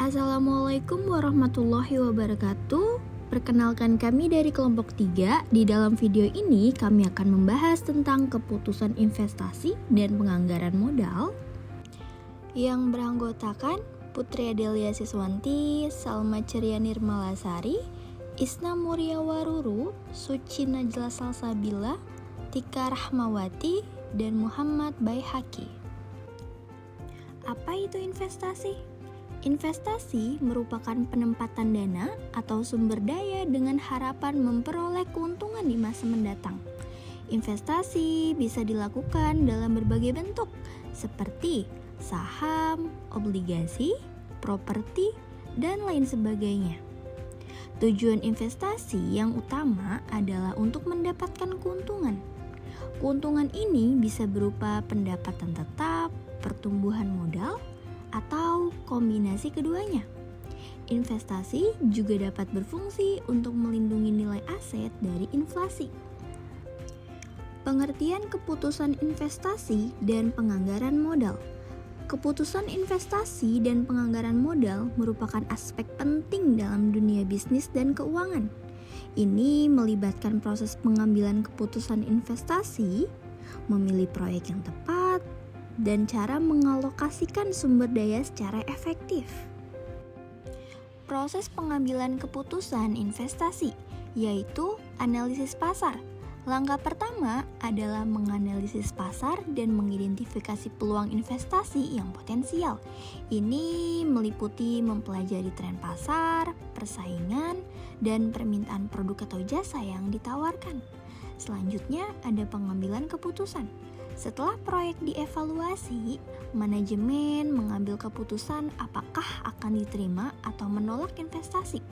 Assalamualaikum warahmatullahi wabarakatuh. Perkenalkan, kami dari kelompok 3. Di dalam video ini kami akan membahas tentang keputusan investasi dan penganggaran modal yang beranggotakan Putri Adelia Siswanti, Salma Ceria Nirmalasari, Isna Muria Waruru, Suci Najla Salsabila, Tika Rahmawati, dan Muhammad Baihaqi. Apa itu investasi? Investasi merupakan penempatan dana atau sumber daya dengan harapan memperoleh keuntungan di masa mendatang. Investasi bisa dilakukan dalam berbagai bentuk, seperti saham, obligasi, properti, dan lain sebagainya. Tujuan investasi yang utama adalah untuk mendapatkan keuntungan. Keuntungan ini bisa berupa pendapatan tetap, pertumbuhan modal, atau kombinasi keduanya. Investasi juga dapat berfungsi untuk melindungi nilai aset dari inflasi. Pengertian keputusan investasi dan penganggaran modal. Keputusan investasi dan penganggaran modal merupakan aspek penting dalam dunia bisnis dan keuangan. Ini melibatkan proses pengambilan keputusan investasi, memilih proyek yang tepat, dan cara mengalokasikan sumber daya secara efektif. Proses pengambilan keputusan investasi yaitu analisis pasar. Langkah pertama adalah menganalisis pasar dan mengidentifikasi peluang investasi yang potensial. Ini meliputi mempelajari tren pasar, persaingan, dan permintaan produk atau jasa yang ditawarkan. Selanjutnya ada pengambilan keputusan. Setelah proyek dievaluasi, manajemen mengambil keputusan apakah akan diterima atau menolak investasi.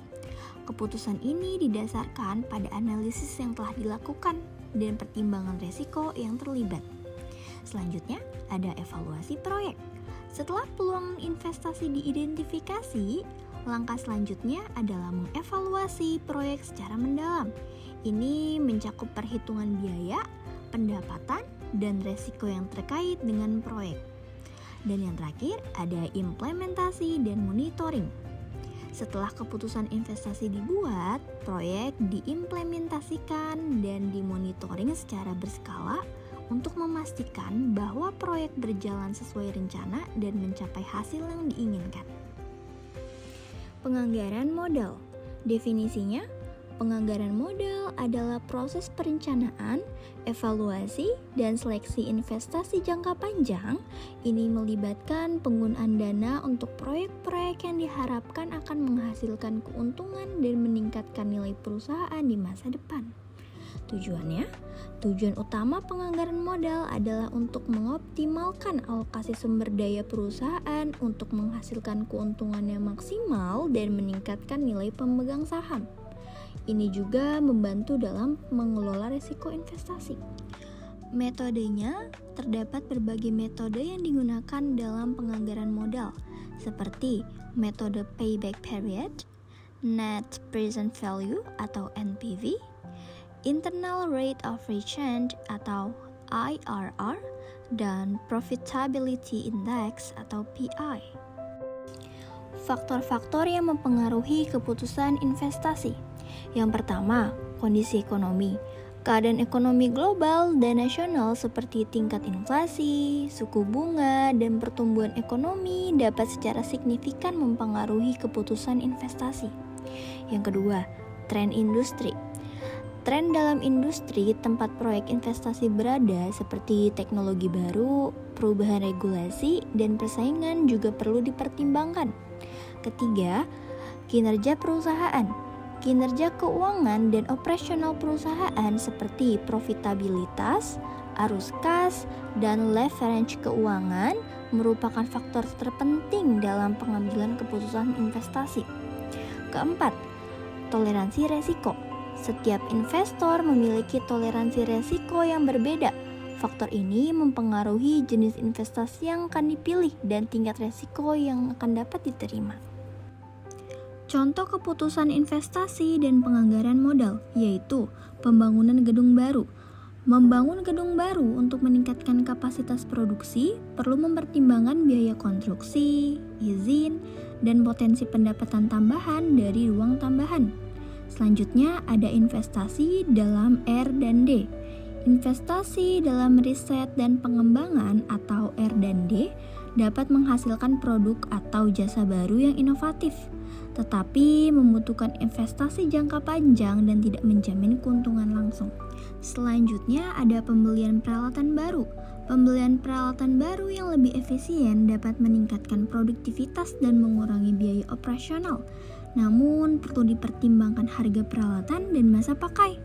Keputusan ini didasarkan pada analisis yang telah dilakukan dan pertimbangan risiko yang terlibat. Selanjutnya, ada evaluasi proyek. Setelah peluang investasi diidentifikasi, langkah selanjutnya adalah mengevaluasi proyek secara mendalam. Ini mencakup perhitungan biaya, pendapatan, dan resiko yang terkait dengan proyek. Dan yang terakhir ada implementasi dan monitoring. Setelah keputusan investasi dibuat, proyek diimplementasikan dan dimonitoring secara berskala untuk memastikan bahwa proyek berjalan sesuai rencana dan mencapai hasil yang diinginkan. Penganggaran modal. Definisinya, penganggaran modal adalah proses perencanaan, evaluasi, dan seleksi investasi jangka panjang. Ini melibatkan penggunaan dana untuk proyek-proyek yang diharapkan akan menghasilkan keuntungan dan meningkatkan nilai perusahaan di masa depan. Tujuan utama penganggaran modal adalah untuk mengoptimalkan alokasi sumber daya perusahaan untuk menghasilkan keuntungan yang maksimal dan meningkatkan nilai pemegang saham. Ini juga membantu dalam mengelola risiko investasi. Metodenya, terdapat berbagai metode yang digunakan dalam penganggaran modal, seperti metode payback period, net present value atau NPV, internal rate of return atau IRR, dan profitability index atau PI. Faktor-faktor yang mempengaruhi keputusan investasi. Yang pertama, kondisi ekonomi. Keadaan ekonomi global dan nasional seperti tingkat inflasi, suku bunga, dan pertumbuhan ekonomi dapat secara signifikan mempengaruhi keputusan investasi. Yang kedua, tren industri. Tren dalam industri tempat proyek investasi berada seperti teknologi baru, perubahan regulasi, dan persaingan juga perlu dipertimbangkan. Ketiga, kinerja perusahaan. Kinerja keuangan dan operasional perusahaan seperti profitabilitas, arus kas, dan leverage keuangan merupakan faktor terpenting dalam pengambilan keputusan investasi. Keempat, toleransi resiko. Setiap investor memiliki toleransi resiko yang berbeda. Faktor ini mempengaruhi jenis investasi yang akan dipilih dan tingkat resiko yang akan dapat diterima. Contoh keputusan investasi dan penganggaran modal yaitu pembangunan gedung baru. Membangun gedung baru untuk meningkatkan kapasitas produksi perlu mempertimbangkan biaya konstruksi, izin, dan potensi pendapatan tambahan dari ruang tambahan. Selanjutnya ada investasi dalam R&D. Investasi dalam riset dan pengembangan atau R&D dapat menghasilkan produk atau jasa baru yang inovatif, tetapi membutuhkan investasi jangka panjang dan tidak menjamin keuntungan langsung. Selanjutnya ada pembelian peralatan baru. Pembelian peralatan baru yang lebih efisien dapat meningkatkan produktivitas dan mengurangi biaya operasional. Namun perlu dipertimbangkan harga peralatan dan masa pakai.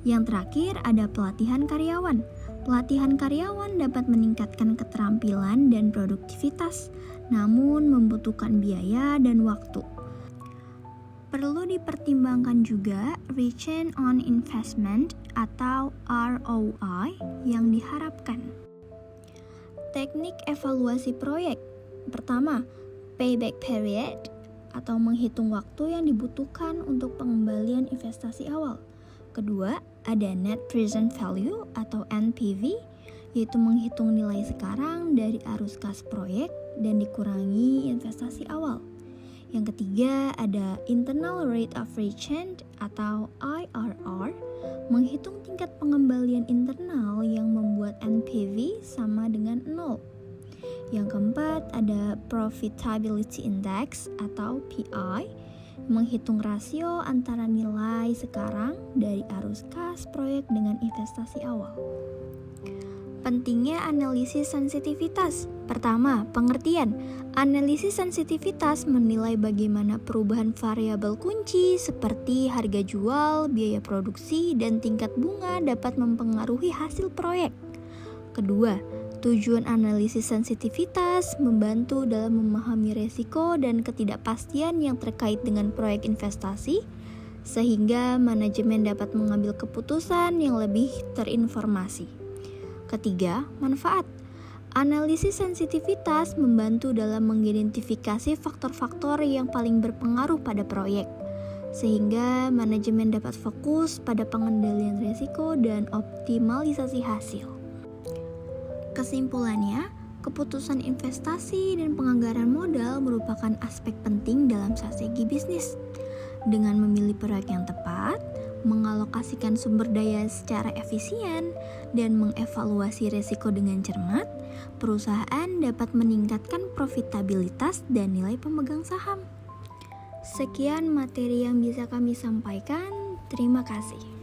Yang terakhir ada pelatihan karyawan. Pelatihan karyawan dapat meningkatkan keterampilan dan produktivitas, namun membutuhkan biaya dan waktu. Perlu dipertimbangkan juga return on investment atau ROI yang diharapkan. Teknik evaluasi proyek. Pertama, payback period atau menghitung waktu yang dibutuhkan untuk pengembalian investasi awal. Kedua, ada net present value atau NPV, yaitu menghitung nilai sekarang dari arus kas proyek dan dikurangi investasi awal. Yang ketiga ada internal rate of return atau IRR, menghitung tingkat pengembalian internal yang membuat NPV sama dengan 0. Yang keempat ada profitability index atau PI, menghitung rasio antara nilai sekarang dari arus kas proyek dengan investasi awal. Pentingnya analisis sensitivitas. Pertama, pengertian. Analisis sensitivitas menilai bagaimana perubahan variabel kunci seperti harga jual, biaya produksi, dan tingkat bunga dapat mempengaruhi hasil proyek. Kedua, tujuan analisis sensitivitas membantu dalam memahami resiko dan ketidakpastian yang terkait dengan proyek investasi, sehingga manajemen dapat mengambil keputusan yang lebih terinformasi. Ketiga, manfaat. Analisis sensitivitas membantu dalam mengidentifikasi faktor-faktor yang paling berpengaruh pada proyek, sehingga manajemen dapat fokus pada pengendalian risiko dan optimalisasi hasil. Kesimpulannya, keputusan investasi dan penganggaran modal merupakan aspek penting dalam strategi bisnis. Dengan memilih proyek yang tepat, mengalokasikan sumber daya secara efisien, dan mengevaluasi risiko dengan cermat, perusahaan dapat meningkatkan profitabilitas dan nilai pemegang saham. Sekian materi yang bisa kami sampaikan. Terima kasih.